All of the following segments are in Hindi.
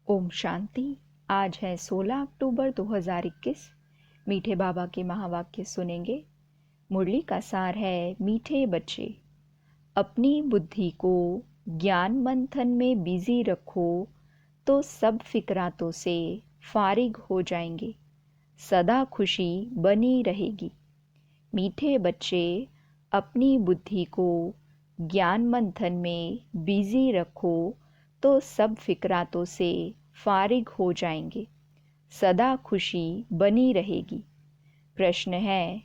ओम शांति। आज है 16 अक्टूबर 2021। मीठे बाबा के महावाक्य सुनेंगे। मुरली का सार है, मीठे बच्चे अपनी बुद्धि को ज्ञान मंथन में बिजी रखो तो सब फिक्रातों से फारिग हो जाएंगे, सदा खुशी बनी रहेगी। मीठे बच्चे अपनी बुद्धि को ज्ञान मंथन में बिजी रखो तो सब फिक्रातों से फारिग हो जाएंगे, सदा खुशी बनी रहेगी। प्रश्न है,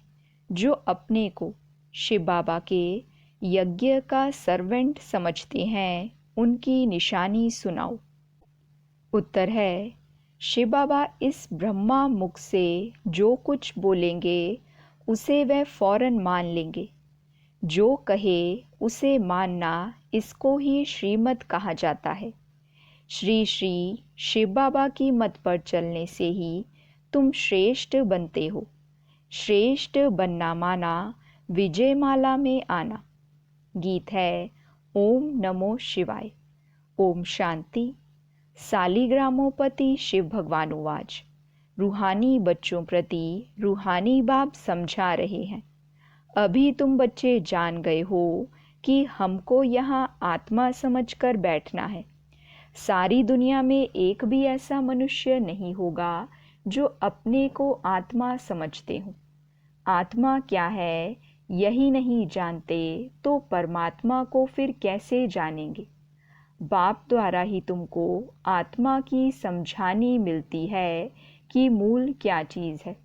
जो अपने को शिव बाबा के यज्ञ का सर्वेंट समझते हैं, उनकी निशानी सुनाओ। उत्तर है, शिव बाबा इस ब्रह्मा मुख से जो कुछ बोलेंगे उसे वह फौरन मान लेंगे। जो कहे उसे मानना, इसको ही श्रीमत कहा जाता है। श्री श्री शिव बाबा की मत पर चलने से ही तुम श्रेष्ठ बनते हो। श्रेष्ठ बनना माना विजयमाला में आना। गीत है ओम नमो शिवाय। ओम शांति। सालिग्रामोपति शिव भगवान उवाच। रूहानी बच्चों प्रति रूहानी बाप समझा रहे हैं। अभी तुम बच्चे जान गए हो कि हमको यहाँ आत्मा समझकर बैठना है। सारी दुनिया में एक भी ऐसा मनुष्य नहीं होगा जो अपने को आत्मा समझते हो। आत्मा क्या है यही नहीं जानते तो परमात्मा को फिर कैसे जानेंगे। बाप द्वारा ही तुमको आत्मा की समझानी मिलती है कि मूल क्या चीज़ है।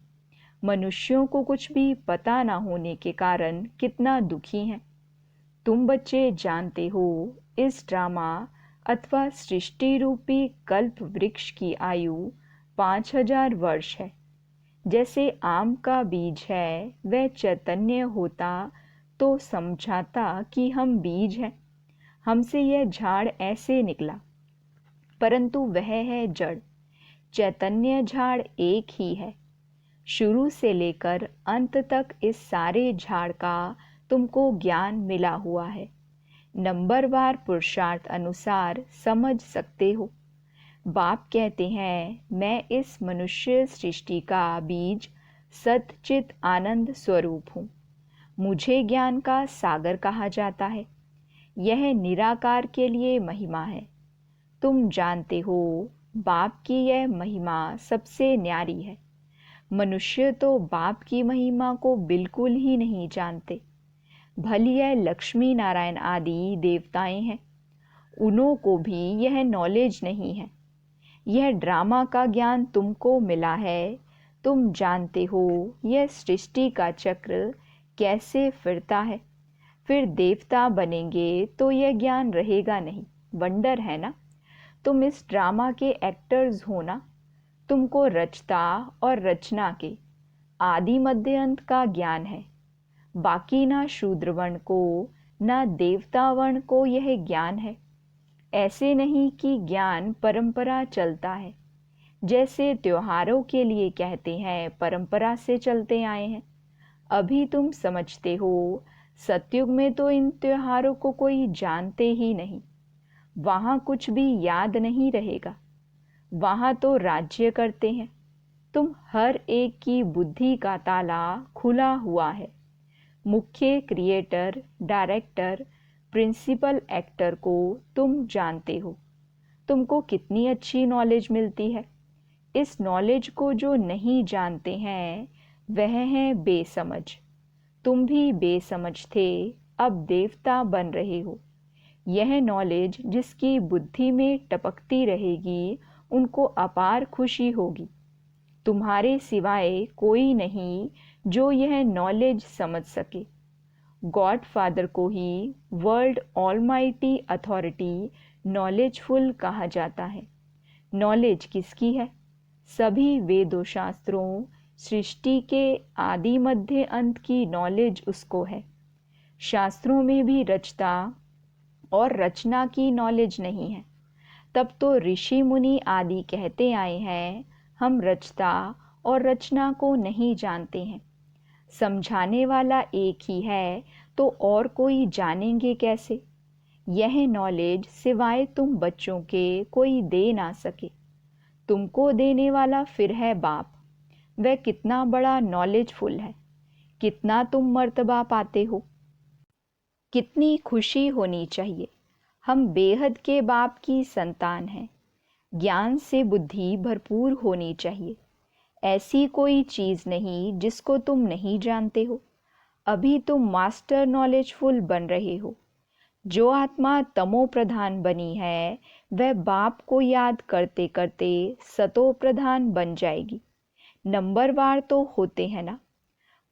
मनुष्यों को कुछ भी पता ना होने के कारण कितना दुखी हैं। तुम बच्चे जानते हो इस ड्रामा अथवा सृष्टि रूपी कल्प वृक्ष की आयु 5000 वर्ष है। जैसे आम का बीज है, वह चैतन्य होता तो समझाता कि हम बीज हैं, हमसे यह झाड़ ऐसे निकला, परंतु वह है जड़। चैतन्य झाड़ एक ही है। शुरू से लेकर अंत तक इस सारे झाड़ का तुमको ज्ञान मिला हुआ है। नंबरवार पुरुषार्थ अनुसार समझ सकते हो। बाप कहते हैं, मैं इस मनुष्य सृष्टि का बीज सतचित आनंद स्वरूप हूँ। मुझे ज्ञान का सागर कहा जाता है। यह निराकार के लिए महिमा है। तुम जानते हो बाप की यह महिमा सबसे न्यारी है। मनुष्य तो बाप की महिमा को बिल्कुल ही नहीं जानते। भली यह लक्ष्मी नारायण आदि देवताएं हैं, उन्हों को भी यह नॉलेज नहीं है। यह ड्रामा का ज्ञान तुमको मिला है। तुम जानते हो यह सृष्टि का चक्र कैसे फिरता है। फिर देवता बनेंगे तो यह ज्ञान रहेगा नहीं। वंडर है ना। तुम इस ड्रामा के एक्टर्स हो ना। तुमको रचता और रचना के आदि मध्य अंत का ज्ञान है। बाकी ना शूद्र वर्ण को ना देवता वर्ण को यह ज्ञान है। ऐसे नहीं कि ज्ञान परंपरा चलता है। जैसे त्योहारों के लिए कहते हैं, परंपरा से चलते आए हैं। अभी तुम समझते हो सतयुग में तो इन त्योहारों को कोई जानते ही नहीं। वहाँ कुछ भी याद नहीं रहेगा। वहाँ तो राज्य करते हैं। तुम हर एक की बुद्धि का ताला खुला हुआ है। मुख्य क्रिएटर, डायरेक्टर, प्रिंसिपल एक्टर को तुम जानते हो। तुमको कितनी अच्छी नॉलेज मिलती है। इस नॉलेज को जो नहीं जानते हैं वह हैं बेसमझ। तुम भी बेसमझ थे, अब देवता बन रहे हो। यह नॉलेज जिसकी बुद्धि में टपकती रहेगी उनको अपार खुशी होगी। तुम्हारे सिवाय कोई नहीं जो यह नॉलेज समझ सके। गॉड फादर को ही वर्ल्ड ऑलमाइटी अथॉरिटी नॉलेजफुल कहा जाता है। नॉलेज किसकी है? सभी वेदों शास्त्रों सृष्टि के आदि मध्य अंत की नॉलेज उसको है। शास्त्रों में भी रचता और रचना की नॉलेज नहीं है। तब तो ऋषि मुनि आदि कहते आए हैं, हम रचता और रचना को नहीं जानते हैं। समझाने वाला एक ही है तो और कोई जानेंगे कैसे? यह नॉलेज सिवाय तुम बच्चों के कोई दे ना सके। तुमको देने वाला फिर है बाप। वह कितना बड़ा नॉलेजफुल है, कितना तुम मर्तबा पाते हो, कितनी खुशी होनी चाहिए। हम बेहद के बाप की संतान हैं। ज्ञान से बुद्धि भरपूर होनी चाहिए। ऐसी कोई चीज़ नहीं जिसको तुम नहीं जानते हो। अभी तुम मास्टर नॉलेजफुल बन रहे हो। जो आत्मा तमो प्रधान बनी है वह बाप को याद करते करते सतो प्रधान बन जाएगी। नंबरवार तो होते हैं ना।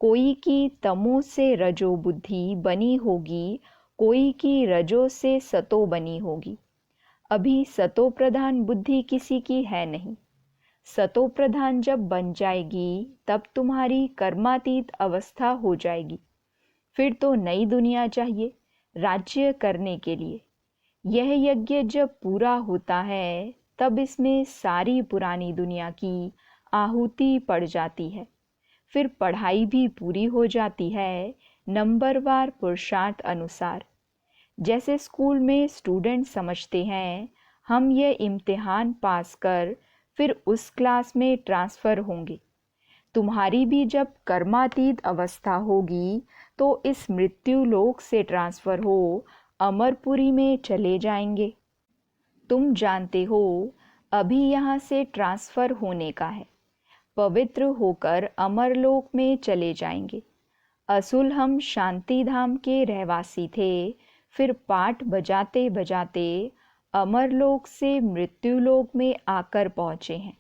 कोई की तमो से रजो बुद्धि बनी होगी, कोई की रजो से सतो बनी होगी। अभी सतो प्रधान बुद्धि किसी की है नहीं। सतो प्रधान जब बन जाएगी तब तुम्हारी कर्मातीत अवस्था हो जाएगी। फिर तो नई दुनिया चाहिए राज्य करने के लिए। यह यज्ञ जब पूरा होता है तब इसमें सारी पुरानी दुनिया की आहुति पड़ जाती है। फिर पढ़ाई भी पूरी हो जाती है नंबरवार पुरुषार्थ अनुसार। जैसे स्कूल में स्टूडेंट समझते हैं हम ये इम्तिहान पास कर फिर उस क्लास में ट्रांसफ़र होंगे। तुम्हारी भी जब कर्मातीत अवस्था होगी तो इस मृत्यु लोक से ट्रांसफ़र हो अमरपुरी में चले जाएंगे। तुम जानते हो अभी यहाँ से ट्रांसफ़र होने का है। पवित्र होकर अमरलोक में चले जाएंगे। असुल हम शांति धाम के रहवासी थे, फिर पाठ बजाते बजाते अमरलोक से मृत्युलोक में आकर पहुँचे हैं।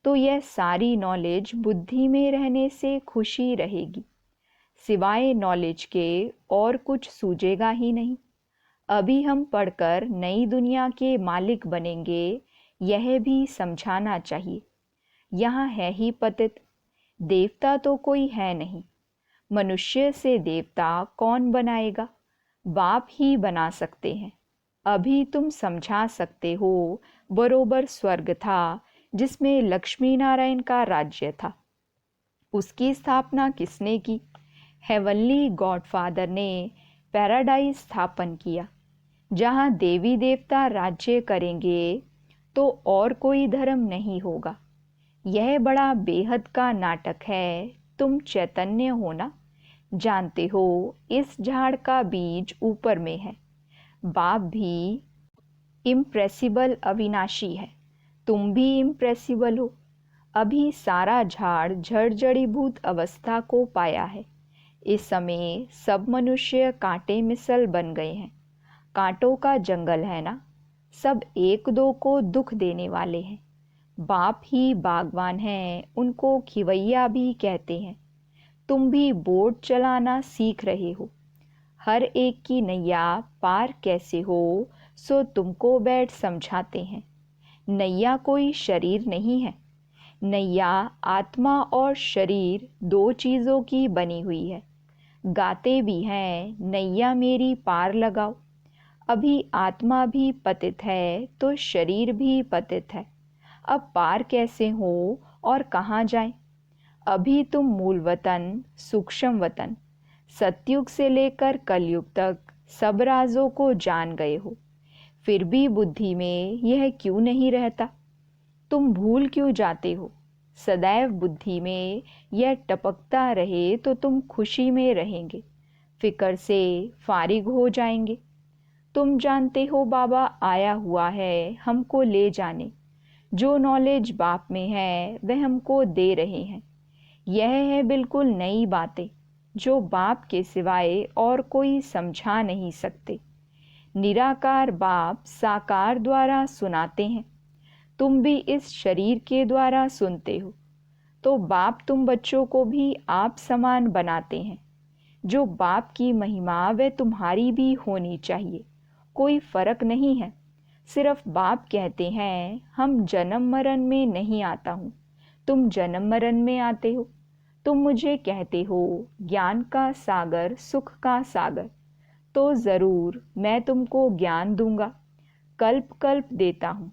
तो यह सारी नॉलेज बुद्धि में रहने से खुशी रहेगी। सिवाय नॉलेज के और कुछ सूझेगा ही नहीं। अभी हम पढ़कर नई दुनिया के मालिक बनेंगे, यह भी समझाना चाहिए। यहाँ है ही पतित, देवता तो कोई है नहीं। मनुष्य से देवता कौन बनाएगा? बाप ही बना सकते हैं। अभी तुम समझा सकते हो बरोबर स्वर्ग था जिसमें लक्ष्मी नारायण का राज्य था। उसकी स्थापना किसने की? हेवनली गॉडफादर ने पैराडाइज स्थापन किया। जहाँ देवी देवता राज्य करेंगे तो और कोई धर्म नहीं होगा। यह बड़ा बेहद का नाटक है। तुम चैतन्य हो ना? जानते हो इस झाड़ का बीज ऊपर में है। बाप भी इम्प्रेसिबल अविनाशी है, तुम भी इम्प्रेसिबल हो। अभी सारा झाड़ जड़जड़ीभूत अवस्था को पाया है। इस समय सब मनुष्य कांटे मिसल बन गए हैं। कांटों का जंगल है ना, सब एक दो को दुख देने वाले हैं। बाप ही बागवान हैं, उनको खिवैया भी कहते हैं। तुम भी बोट चलाना सीख रहे हो। हर एक की नैया पार कैसे हो सो तुमको बैठ समझाते हैं। नैया कोई शरीर नहीं है। नैया आत्मा और शरीर दो चीज़ों की बनी हुई है। गाते भी हैं नैया मेरी पार लगाओ। अभी आत्मा भी पतित है तो शरीर भी पतित है। अब पार कैसे हो और कहाँ जाएं? अभी तुम मूल वतन, सूक्ष्म वतन, सतयुग से लेकर कलयुग तक सब राजों को जान गए हो। फिर भी बुद्धि में यह क्यों नहीं रहता? तुम भूल क्यों जाते हो? सदैव बुद्धि में यह टपकता रहे तो तुम खुशी में रहेंगे, फिक्र से फारिग हो जाएंगे। तुम जानते हो बाबा आया हुआ है हमको ले जाने। जो नॉलेज बाप में है वह हमको दे रहे हैं। यह है बिल्कुल नई बातें जो बाप के सिवाय और कोई समझा नहीं सकते। निराकार बाप साकार द्वारा सुनाते हैं। तुम भी इस शरीर के द्वारा सुनते हो। तो बाप तुम बच्चों को भी आप समान बनाते हैं। जो बाप की महिमा वह तुम्हारी भी होनी चाहिए। कोई फर्क नहीं है। सिर्फ बाप कहते हैं हम जन्म मरण में नहीं आता हूँ, तुम जन्म मरण में आते हो। तुम मुझे कहते हो ज्ञान का सागर, सुख का सागर, तो ज़रूर मैं तुमको ज्ञान दूंगा, कल्प कल्प देता हूँ।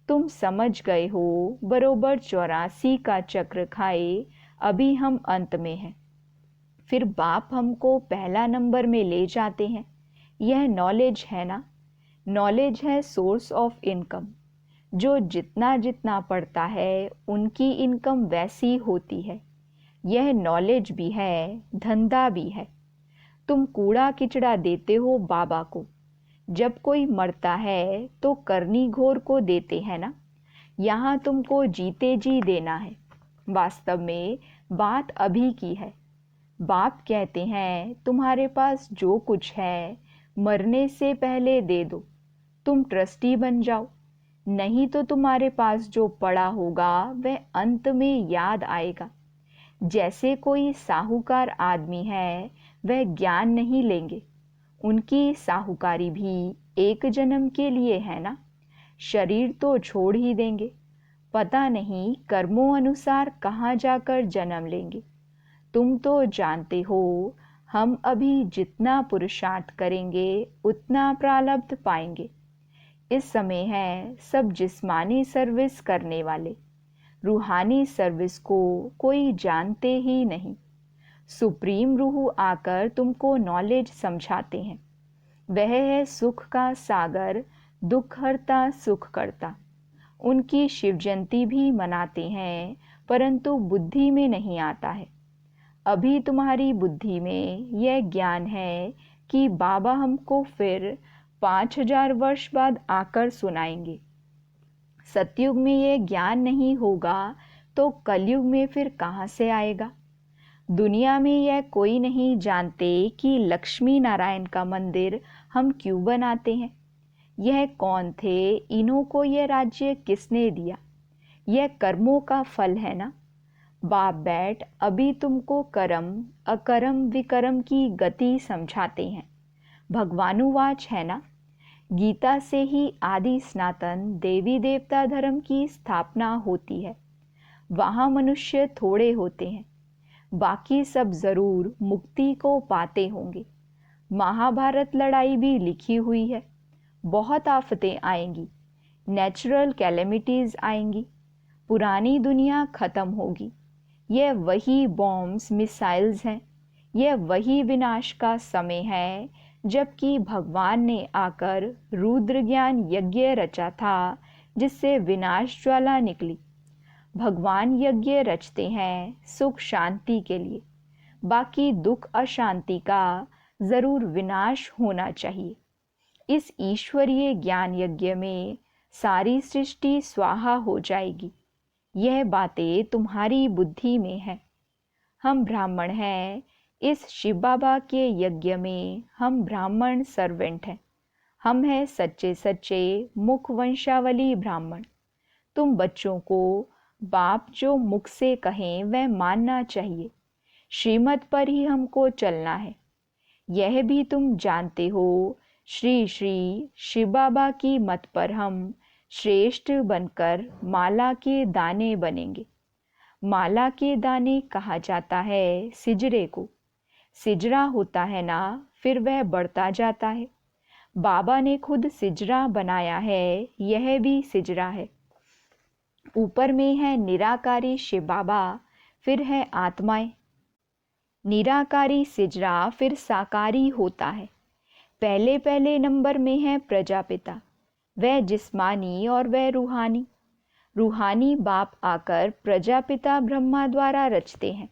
तुम समझ गए हो बरोबर 84 का चक्र खाए अभी हम अंत में हैं। फिर बाप हमको पहला नंबर में ले जाते हैं। यह नॉलेज है ना? नॉलेज है सोर्स ऑफ इनकम। जो जितना जितना पढ़ता है उनकी इनकम वैसी होती है। यह नॉलेज भी है, धंधा भी है। तुम कूड़ा किचड़ा देते हो बाबा को, जब कोई मरता है तो करनी घोर को देते हैं ना। यहाँ तुमको जीते जी देना है। वास्तव में बात अभी की है। बाप कहते हैं तुम्हारे पास जो कुछ है मरने से पहले दे दो, तुम ट्रस्टी बन जाओ। नहीं तो तुम्हारे पास जो पड़ा होगा वह अंत में याद आएगा। जैसे कोई साहूकार आदमी है, वह ज्ञान नहीं लेंगे। उनकी साहूकारी भी एक जन्म के लिए है ना। शरीर तो छोड़ ही देंगे, पता नहीं कर्मों अनुसार कहाँ जाकर जन्म लेंगे। तुम तो जानते हो, हम अभी जितना पुरुषार्थ करेंगे उतना प्रारब्ध पाएंगे। इस समय है सब जिस्मानी सर्विस करने वाले, रूहानी सर्विस को कोई जानते ही नहीं। सुप्रीम रूह आकर तुमको नॉलेज समझाते हैं। वह है सुख का सागर, दुख हरता सुख करता। उनकी शिव जयंती भी मनाते हैं, परंतु बुद्धि में नहीं आता है। अभी तुम्हारी बुद्धि में यह ज्ञान है कि बाबा हमको फिर 5000 वर्ष बाद आकर सुनाएंगे। सतयुग में यह ज्ञान नहीं होगा तो कलयुग में फिर कहाँ से आएगा। दुनिया में यह कोई नहीं जानते कि लक्ष्मी नारायण का मंदिर हम क्यों बनाते हैं। यह कौन थे, इन्हों को यह राज्य किसने दिया। यह कर्मों का फल है ना। बाप बैठ अभी तुमको कर्म अकर्म विकर्म की गति समझाते हैं। भगवानुवाच है ना। गीता से ही आदि सनातन देवी देवता धर्म की स्थापना होती है। वहाँ मनुष्य थोड़े होते हैं, बाकी सब जरूर मुक्ति को पाते होंगे। महाभारत लड़ाई भी लिखी हुई है। बहुत आफतें आएंगी, नेचुरल कैलेमिटीज आएंगी, पुरानी दुनिया खत्म होगी। यह वही बॉम्ब्स मिसाइल्स हैं। यह वही विनाश का समय है, जबकि भगवान ने आकर रुद्र ज्ञान यज्ञ रचा था, जिससे विनाश ज्वाला निकली। भगवान यज्ञ रचते हैं सुख शांति के लिए, बाकी दुख अशांति का जरूर विनाश होना चाहिए। इस ईश्वरीय ज्ञान यज्ञ में सारी सृष्टि स्वाहा हो जाएगी। यह बातें तुम्हारी बुद्धि में है। हम ब्राह्मण हैं। इस शिव बाबा के यज्ञ में हम ब्राह्मण सर्वेंट हैं। हम हैं सच्चे सच्चे मुख वंशावली ब्राह्मण। तुम बच्चों को बाप जो मुख से कहें वह मानना चाहिए। श्रीमत पर ही हमको चलना है। यह भी तुम जानते हो, श्री श्री शिव बाबा की मत पर हम श्रेष्ठ बनकर माला के दाने बनेंगे। माला के दाने कहा जाता है सिजरे को। सिजरा होता है ना, फिर वह बढ़ता जाता है। बाबा ने खुद सिजरा बनाया है, यह भी सिजरा है। ऊपर में है निराकारी शिव बाबा, फिर है आत्माएं। निराकारी सिजरा फिर साकारी होता है। पहले पहले नंबर में है प्रजापिता, वह जिस्मानी और वह रूहानी। रूहानी बाप आकर प्रजापिता ब्रह्मा द्वारा रचते हैं।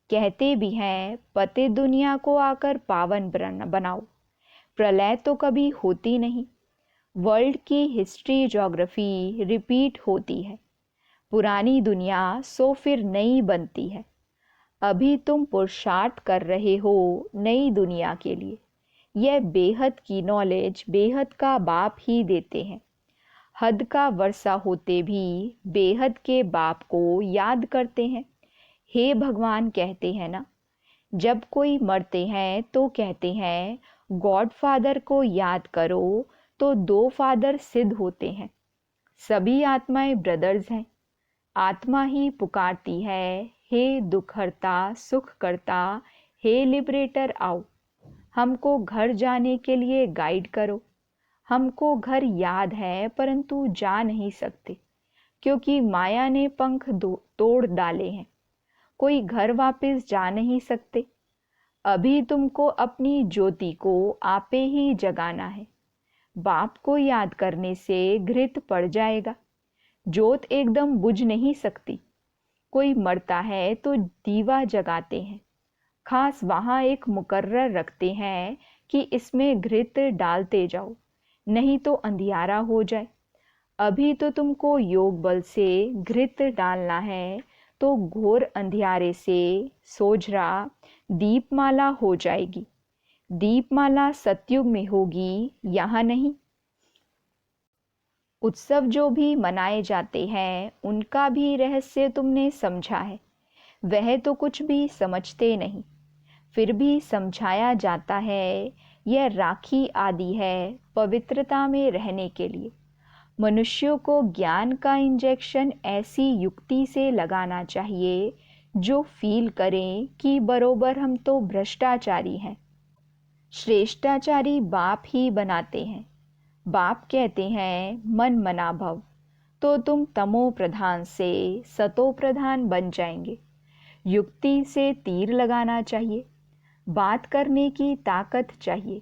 कहते भी हैं पते दुनिया को आकर पावन बनाओ। प्रलय तो कभी होती नहीं। वर्ल्ड की हिस्ट्री ज्योग्राफी रिपीट होती है। पुरानी दुनिया सो फिर नई बनती है। अभी तुम पुरुषार्थ कर रहे हो नई दुनिया के लिए। यह बेहद की नॉलेज बेहद का बाप ही देते हैं। हद का वर्षा होते भी बेहद के बाप को याद करते हैं। हे भगवान कहते हैं ना, जब कोई मरते हैं तो कहते हैं गॉड फादर को याद करो, तो 2 फादर सिद्ध होते हैं। सभी आत्माएं ब्रदर्स हैं। आत्मा ही पुकारती है, हे दुखहर्ता सुख करता, हे लिबरेटर आओ। हमको घर जाने के लिए गाइड करो। हमको घर याद है परंतु जा नहीं सकते, क्योंकि माया ने पंख तोड़ डाले हैं। कोई घर वापस जा नहीं सकते। अभी तुमको अपनी ज्योति को आपे ही जगाना है। बाप को याद करने से घृत पड़ जाएगा। जोत एकदम बुझ नहीं सकती। कोई मरता है तो दीवा जगाते हैं, खास वहाँ एक मुकर्रर रखते हैं कि इसमें घृत डालते जाओ, नहीं तो अंधियारा हो जाए। अभी तो तुमको योग बल से घृत डालना है, तो घोर अंधियारे से सोझरा दीपमाला हो जाएगी। दीपमाला सतयुग में होगी, यहाँ नहीं। उत्सव जो भी मनाए जाते हैं उनका भी रहस्य तुमने समझा है। वह तो कुछ भी समझते नहीं, फिर भी समझाया जाता है। यह राखी आदि है पवित्रता में रहने के लिए। मनुष्यों को ज्ञान का इंजेक्शन ऐसी युक्ति से लगाना चाहिए जो फील करें कि बरोबर हम तो भ्रष्टाचारी हैं। श्रेष्ठाचारी बाप ही बनाते हैं। बाप कहते हैं मन मना भव, तो तुम तमो प्रधान से सतो प्रधान बन जाएंगे। युक्ति से तीर लगाना चाहिए, बात करने की ताकत चाहिए।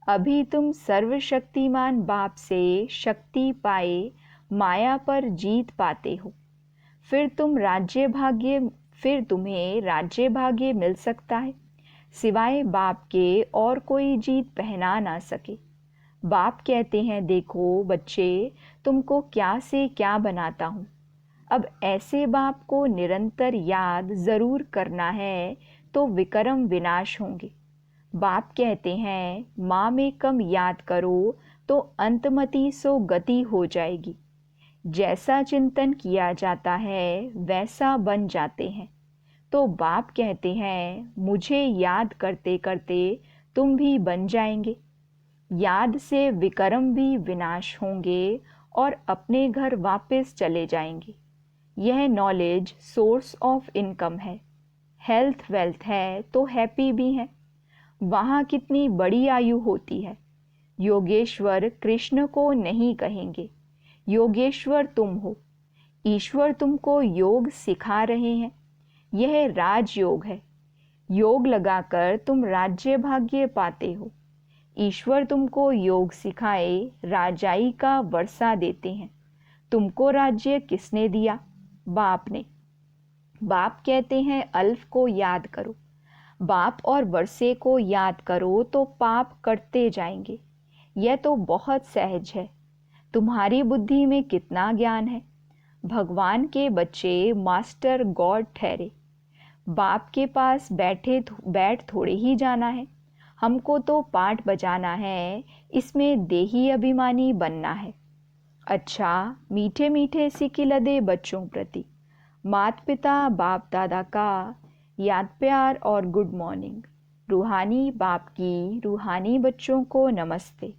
अभी तुम सर्वशक्तिमान बाप से शक्ति पाए माया पर जीत पाते हो। फिर तुम्हें राज्य भाग्य मिल सकता है, सिवाय बाप के और कोई जीत पहना ना सके। बाप कहते हैं देखो बच्चे, तुमको क्या से क्या बनाता हूँ। अब ऐसे बाप को निरंतर याद जरूर करना है तो विक्रम विनाश होंगे। बाप कहते हैं माँ में कम याद करो तो अंतमति सो गति हो जाएगी। जैसा चिंतन किया जाता है वैसा बन जाते हैं। तो बाप कहते हैं मुझे याद करते करते तुम भी बन जाएंगे। याद से विक्रम भी विनाश होंगे और अपने घर वापस चले जाएंगे। यह नॉलेज सोर्स ऑफ इनकम है। हेल्थ वेल्थ है तो हैप्पी भी हैं। वहाँ कितनी बड़ी आयु होती है। योगेश्वर कृष्ण को नहीं कहेंगे, योगेश्वर तुम हो। ईश्वर तुमको योग सिखा रहे हैं। यह राजयोग है। योग लगाकर तुम राज्य भाग्य पाते हो। ईश्वर तुमको योग सिखाए राजाई का वर्षा देते हैं। तुमको राज्य किसने दिया? बाप ने। बाप कहते हैं अल्फ को याद करो। बाप और वर्षे को याद करो तो पाप कटते जाएंगे। यह तो बहुत सहज है। तुम्हारी बुद्धि में कितना ज्ञान है। भगवान के बच्चे मास्टर गॉड ठहरे। बाप के पास बैठ थोड़े ही जाना है। हमको तो पाठ बजाना है, इसमें देही अभिमानी बनना है। अच्छा, मीठे मीठे सिक्के लदे बच्चों प्रति माता पिता बाप दादा का याद प्यार और गुड मॉर्निंग। रूहानी बाप की रूहानी बच्चों को नमस्ते।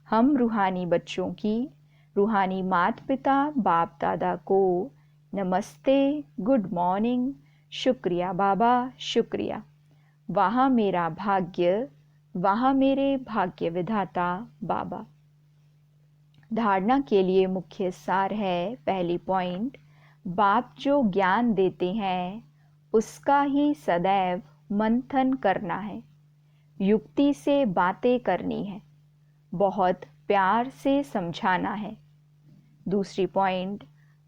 हम रूहानी बच्चों की रूहानी माता पिता बाप दादा को नमस्ते, गुड मॉर्निंग, शुक्रिया बाबा, शुक्रिया। वहाँ मेरा भाग्य, वहाँ मेरे भाग्य विधाता बाबा। धारणा के लिए मुख्य सार है। पहली पॉइंट, बाप जो ज्ञान देते हैं उसका ही सदैव मंथन करना है। युक्ति से बातें करनी है, बहुत प्यार से समझाना है। दूसरी पॉइंट,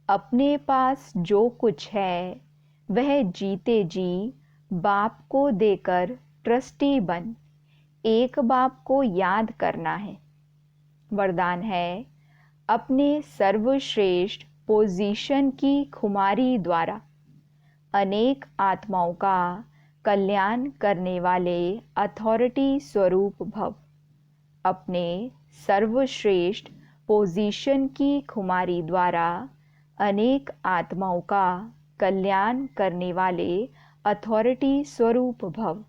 अपने पास जो कुछ है वह जीते जी बाप को देकर ट्रस्टी बन एक बाप को याद करना है। वरदान है, अपने सर्वश्रेष्ठ पोजीशन की खुमारी द्वारा अनेक आत्माओं का कल्याण करने वाले अथॉरिटी स्वरूप भव। अपने सर्वश्रेष्ठ पोजीशन की खुमारी द्वारा अनेक आत्माओं का कल्याण करने वाले अथॉरिटी स्वरूप भव।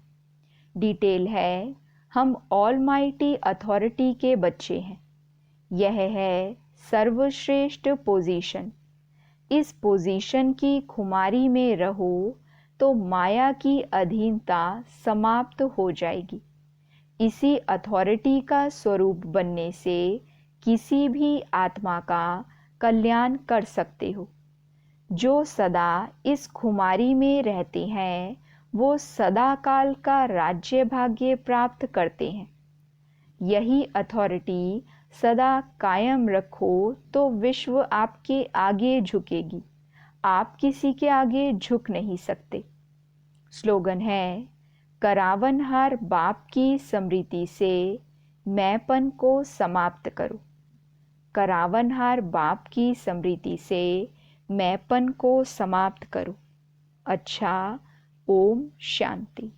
डिटेल है, हम ऑलमाइटी अथॉरिटी के बच्चे हैं। यह है सर्वश्रेष्ठ पोजीशन। इस पोजीशन की खुमारी में रहो तो माया की अधीनता समाप्त हो जाएगी। इसी अथॉरिटी का स्वरूप बनने से किसी भी आत्मा का कल्याण कर सकते हो। जो सदा इस खुमारी में रहते हैं वो सदा काल का राज्य भाग्य प्राप्त करते हैं। यही अथॉरिटी सदा कायम रखो तो विश्व आपके आगे झुकेगी, आप किसी के आगे झुक नहीं सकते। स्लोगन है, करावनहार बाप की स्मृति से मैंपन को समाप्त करो। करावनहार बाप की स्मृति से मैंपन को समाप्त करो। अच्छा, ओम शांति।